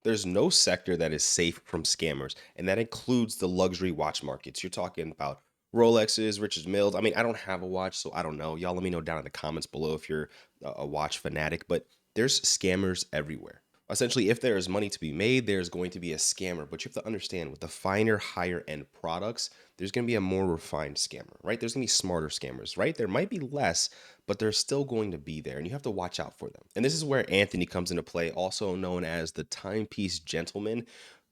There's no sector that is safe from scammers, and that includes the luxury watch markets. You're talking about Rolexes, Richard Milles. I mean, I don't have a watch, so I don't know. Y'all let me know down in the comments below if you're a watch fanatic, but there's scammers everywhere. Essentially, if there is money to be made, there's going to be a scammer. But you have to understand with the finer, higher end products, there's going to be a more refined scammer, right? There's going to be smarter scammers, right? There might be less, but they're still going to be there and you have to watch out for them. And this is where Anthony comes into play, also known as the Timepiece Gentleman.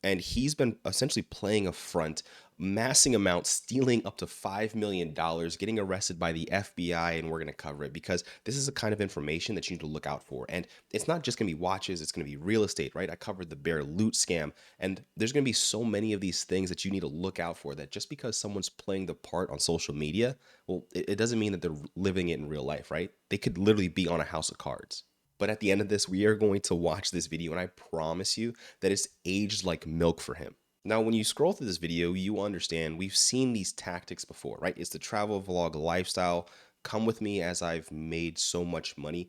And he's been essentially playing a front, massing amounts, stealing up to $5 million, getting arrested by the FBI, and we're going to cover it because this is the kind of information that you need to look out for. And it's not just going to be watches, it's going to be real estate, right? I covered the Bear Loot scam, and there's going to be so many of these things that you need to look out for that just because someone's playing the part on social media, well, it doesn't mean that they're living it in real life, right? They could literally be on a house of cards. But at the end of this, we are going to watch this video, and I promise you that it's aged like milk for him. Now, when you scroll through this video, you understand we've seen these tactics before, right? It's the travel vlog lifestyle. Come with me as I've made so much money.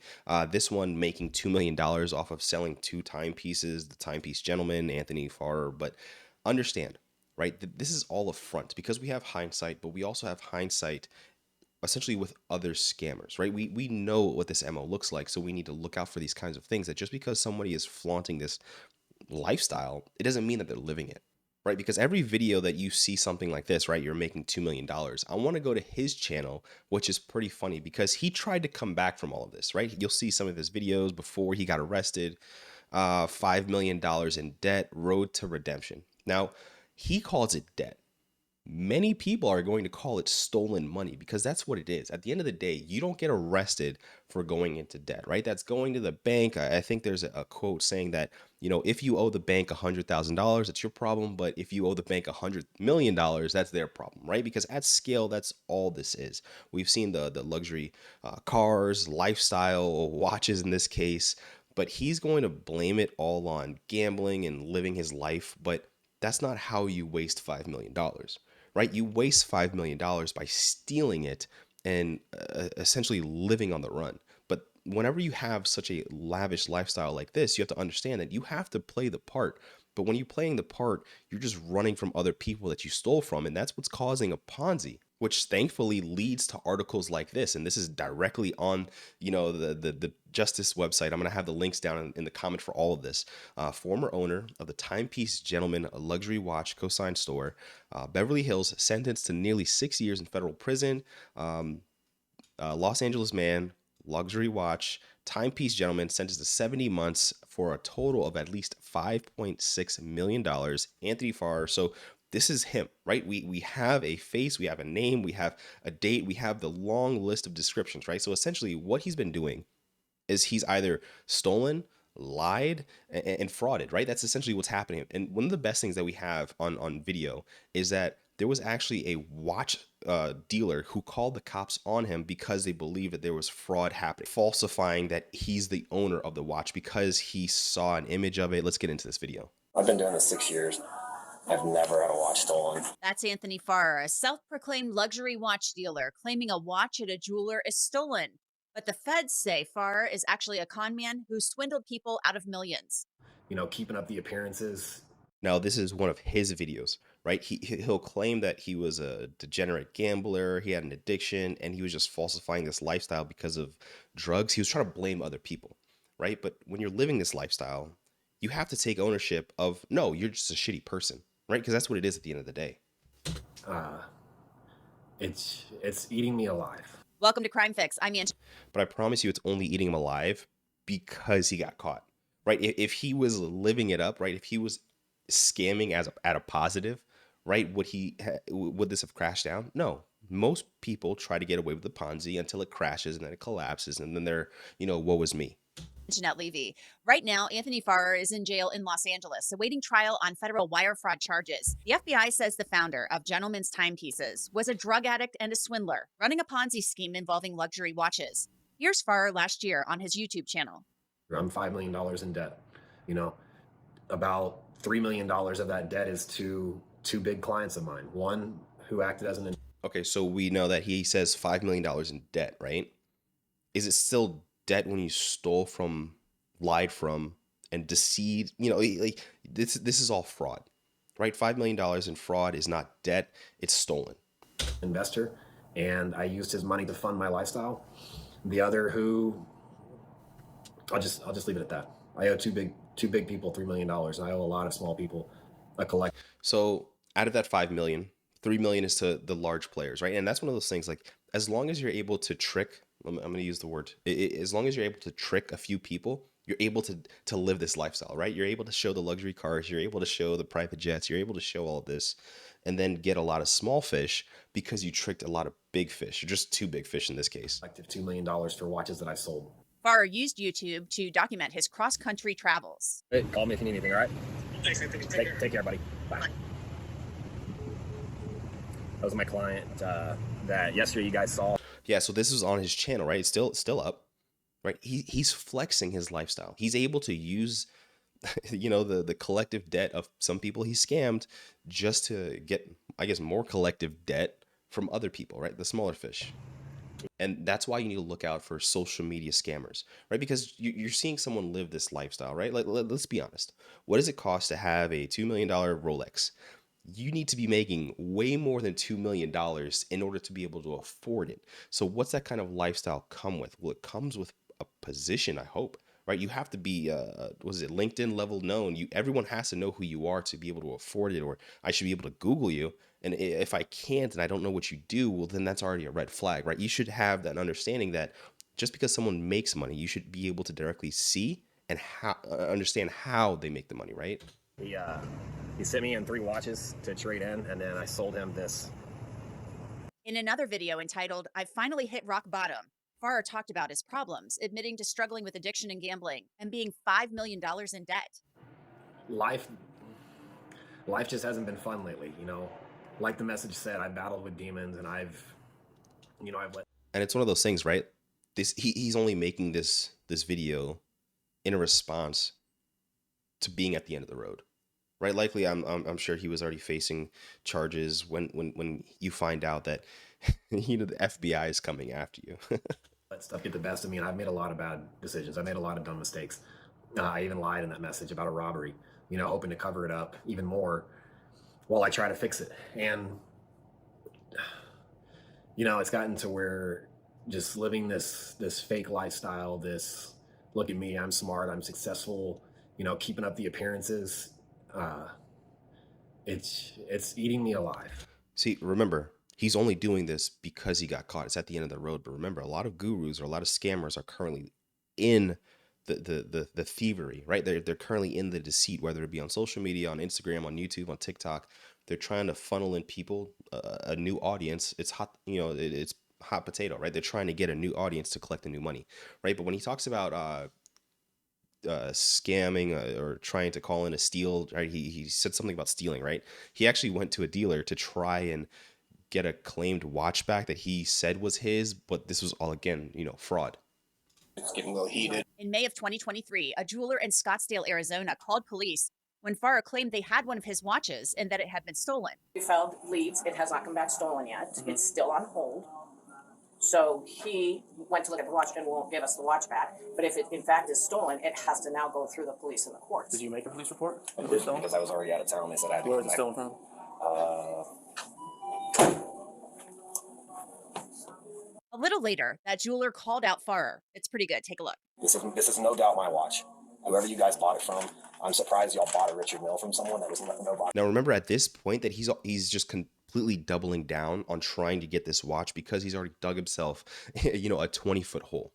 This one making $2 million off of selling two timepieces, the Timepiece Gentleman, Anthony Farrer. But understand, right? This is all a front because we have hindsight, but we also have hindsight essentially with other scammers, right? We know what this MO looks like, so we need to look out for these kinds of things that just because somebody is flaunting this lifestyle, it doesn't mean that they're living it. Right? Because every video that you see something like this, right, you're making $2 million. I want to go to his channel, which is pretty funny because he tried to come back from all of this, right? You'll see some of his videos before he got arrested, $5 million in debt, road to redemption. Now, he calls it debt. Many people are going to call it stolen money because that's what it is. At the end of the day, you don't get arrested for going into debt, right? That's going to the bank. I think there's a quote saying that, if you owe the bank $100,000, it's your problem. But if you owe the bank $100 million, that's their problem, right? Because at scale, that's all this is. We've seen the luxury cars, lifestyle, watches in this case, but he's going to blame it all on gambling and living his life. But that's not how you waste $5 million, right? You waste $5 million by stealing it and essentially living on the run. But whenever you have such a lavish lifestyle like this, you have to understand that you have to play the part. But when you're playing the part, you're just running from other people that you stole from. And that's what's causing a Ponzi, which thankfully leads to articles like this. And this is directly on, the Justice website. I'm going to have the links down in the comment for all of this. Former owner of the Timepiece Gentleman luxury watch consigned store, Beverly Hills, sentenced to nearly 6 years in federal prison. Los Angeles man, luxury watch, Timepiece Gentleman sentenced to 70 months for a total of at least $5.6 million. Anthony Farr. So this is him, right? We have a face, we have a name, we have a date, we have the long list of descriptions, right? So essentially what he's been doing is he's either stolen, lied, and frauded, right? That's essentially what's happening. And one of the best things that we have on video is that there was actually a watch dealer who called the cops on him because they believed that there was fraud happening, falsifying that he's the owner of the watch because he saw an image of it. Let's get into this video. I've been doing this 6 years. I've never had a watch stolen. That's Anthony Farrer, a self proclaimed luxury watch dealer, claiming a watch at a jeweler is stolen. But the feds say Farrer is actually a con man who swindled people out of millions. Keeping up the appearances. Now, this is one of his videos, right? He'll claim that he was a degenerate gambler, he had an addiction, and he was just falsifying this lifestyle because of drugs. He was trying to blame other people, right? But when you're living this lifestyle, you have to take ownership of, no, you're just a shitty person, right? Because that's what it is at the end of the day. It's eating me alive. Welcome to Crime Fix. I'm Angie. But I promise you, it's only eating him alive because he got caught, right? If he was living it up, right? If he was scamming at a positive, right? Would this have crashed down? No. Most people try to get away with the Ponzi until it crashes and then it collapses and then they're, woe is me. Jeanette Levy. Right now, Anthony Farrer is in jail in Los Angeles, awaiting trial on federal wire fraud charges. The FBI says the founder of Gentleman's Timepieces was a drug addict and a swindler, running a Ponzi scheme involving luxury watches. Here's Farrer last year on his YouTube channel. I'm $5 million in debt. About $3 million of that debt is to two big clients of mine. One who acted as an... Okay, so we know that he says $5 million in debt, right? Is it still debt when you stole from, lied from, and deceive. Like this is all fraud, right? $5 million in fraud is not debt; it's stolen. Investor, and I used his money to fund my lifestyle. The other who, I'll just leave it at that. I owe two big people $3 million. And I owe a lot of small people a collect. So out of that 5 million, 3 million is to the large players, right? And that's one of those things, like, as long as you're able to trick, I'm going to use the word, as long as you're able to trick a few people, you're able to live this lifestyle, right? You're able to show the luxury cars, you're able to show the private jets, you're able to show all of this, and then get a lot of small fish because you tricked a lot of big fish. You're just two big fish in this case. Collective $2 million for watches that I sold. Farrer used YouTube to document his cross-country travels. Hey, call me if you need anything, all right? Thanks, Anthony. Take care, buddy. Bye. That was my client that yesterday you guys saw. Yeah, so this is on his channel, right? It's still up, right? He's flexing his lifestyle. He's able to use, the collective debt of some people he scammed just to get, I guess, more collective debt from other people, right? The smaller fish. And that's why you need to look out for social media scammers, right? Because you're seeing someone live this lifestyle, right? Like, let's be honest. What does it cost to have a $2 million Rolex? You need to be making way more than $2 million in order to be able to afford it. So what's that kind of lifestyle come with? Well, it comes with a position, I hope, right? You have to be, LinkedIn level known. Everyone has to know who you are to be able to afford it, or I should be able to Google you. And if I can't and I don't know what you do, well, then that's already a red flag, right? You should have that understanding that just because someone makes money, you should be able to directly see and understand how they make the money, right? He sent me in 3 watches to trade in, and then I sold him this. In another video entitled, "I Finally Hit Rock Bottom," Farrer talked about his problems, admitting to struggling with addiction and gambling and being $5 million in debt. Life just hasn't been fun lately, Like the message said, I battled with demons, and I've let. And it's one of those things, right? He's only making this video in a response to being at the end of the road, right? Likely, I'm sure he was already facing charges when you find out that the FBI is coming after you. Let stuff get the best of me, and I've made a lot of bad decisions. I made a lot of dumb mistakes. I even lied in that message about a robbery, hoping to cover it up even more while I try to fix it. And it's gotten to where just living this fake lifestyle, this look at me, I'm smart, I'm successful, keeping up the appearances, it's eating me alive. See, remember, he's only doing this because he got caught. It's at the end of the road. But remember, a lot of gurus or a lot of scammers are currently in the thievery, right? They're currently in the deceit, whether it be on social media, on Instagram, on YouTube, on TikTok. They're trying to funnel in people, a new audience. It's hot, it's hot potato, right? They're trying to get a new audience to collect the new money, right? But when he talks about scamming or trying to call in a steal, right? He said something about stealing, right? He actually went to a dealer to try and get a claimed watch back that he said was his, but this was all, again, fraud. It's getting a little heated. In May of 2023, a jeweler in Scottsdale, Arizona called police when Farrer claimed they had one of his watches and that it had been stolen. We filed leads. It has not come back stolen yet. Mm-hmm. It's still on hold. So he went to look at the watch and won't give us the watch back. But if it in fact is stolen, it has to now go through the police and the courts. Did you make a police report? I did, because I was already out of town. They said I had to. Where was it stolen from? A little later, that jeweler called out Farrer. It's pretty good. Take a look. This is no doubt my watch. Whoever you guys bought it from, I'm surprised y'all bought a Richard Mille from someone that was nobody. Now remember, at this point that he's just completely doubling down on trying to get this watch because he's already dug himself, a 20-foot hole.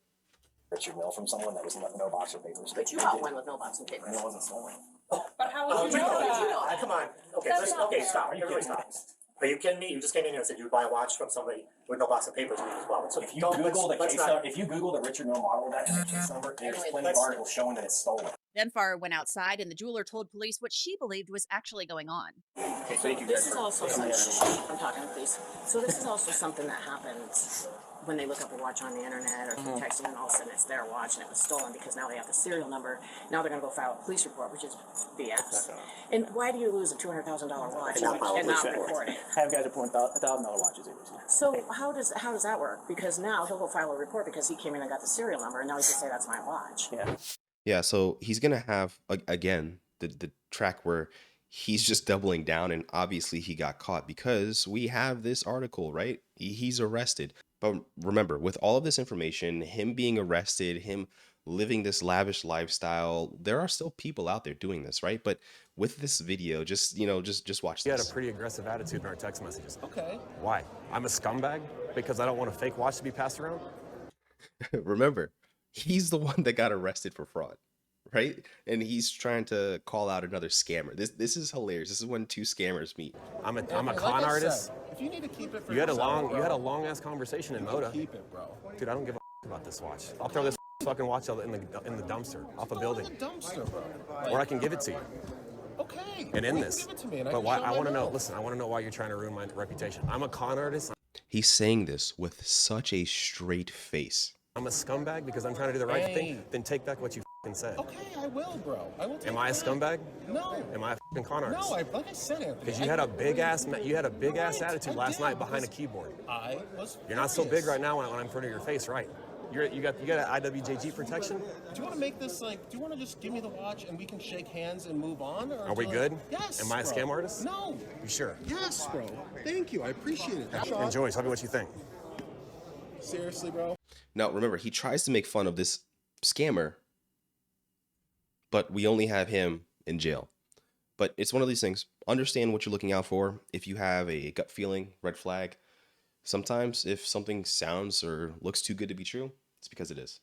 Richard Mille from someone that was no box of papers. But you bought one with no box of papers. And it wasn't stolen. But how would you know that? Come on. Okay, stop. Everybody stop. Are you kidding me? You just came in here and said you would buy a watch from somebody with no box of papers as well. So if you Google the Richard Mille model of that case number, there's plenty of articles showing that it's stolen. Then Farrer went outside and the jeweler told police what she believed was actually going on. Okay, thank you. This is also something, I'm talking please. So this is also something that happens when they look up a watch on the internet or through texting, and all of a sudden it's their watch and it was stolen because now they have the serial number. Now they're going to go file a police report, which is BS. And why do you lose a $200,000 watch and not report it? Have guys report $1,000 watches. So how does that work? Because now he'll go file a report because he came in and got the serial number, and now he can say that's my watch. Yeah. Yeah, so he's gonna have again the track where he's just doubling down, and obviously he got caught because we have this article, right? He's arrested. But remember, with all of this information, him being arrested, him living this lavish lifestyle, there are still people out there doing this, right? But with this video, just just watch You had a this. pretty aggressive attitude in our text messages. Okay. Why? I'm a scumbag because I don't want a fake watch to be passed around? Remember, he's the one that got arrested for fraud, right? And he's trying to call out another scammer. This is hilarious. This is when two scammers meet. I'm a Like con I artist. said, if you need to keep it for You had a yourself, long bro, long ass conversation in you Moda. keep it, bro. Dude, I don't give a about this watch. I'll throw this fucking watch out in the dumpster off a building, Throw it in the dumpster, bro. or I can give it to you Okay. and end you this. Give it to me and But why? can I show want to my know. note. Listen, I want to know why you're trying to ruin my reputation. I'm a con artist. He's saying this with such a straight face. I'm a scumbag because I'm trying to do the right Hey. thing. Then take back what you fucking said. Okay, I will, bro. I will take Am I a it back. scumbag? No. Am I a fucking con artist? No, like I said, Anthony. Because you had a big ass Right, attitude I last did, night behind a because keyboard. I was. You're not so big furious. right now when I'm in front of your face, right? You got an IWJG protection. Do you want to make this like? Do you want to just give me the watch and we can shake hands and move on? Or Are we do good? Yes. Am I a bro. scam artist? No. You sure? Yes, bro. Thank you. I appreciate it. Enjoy. Tell me what you think. Seriously, bro. Now, remember, he tries to make fun of this scammer, but we only have him in jail. But it's one of these things. Understand what you're looking out for. If you have a gut feeling, red flag, sometimes if something sounds or looks too good to be true, it's because it is.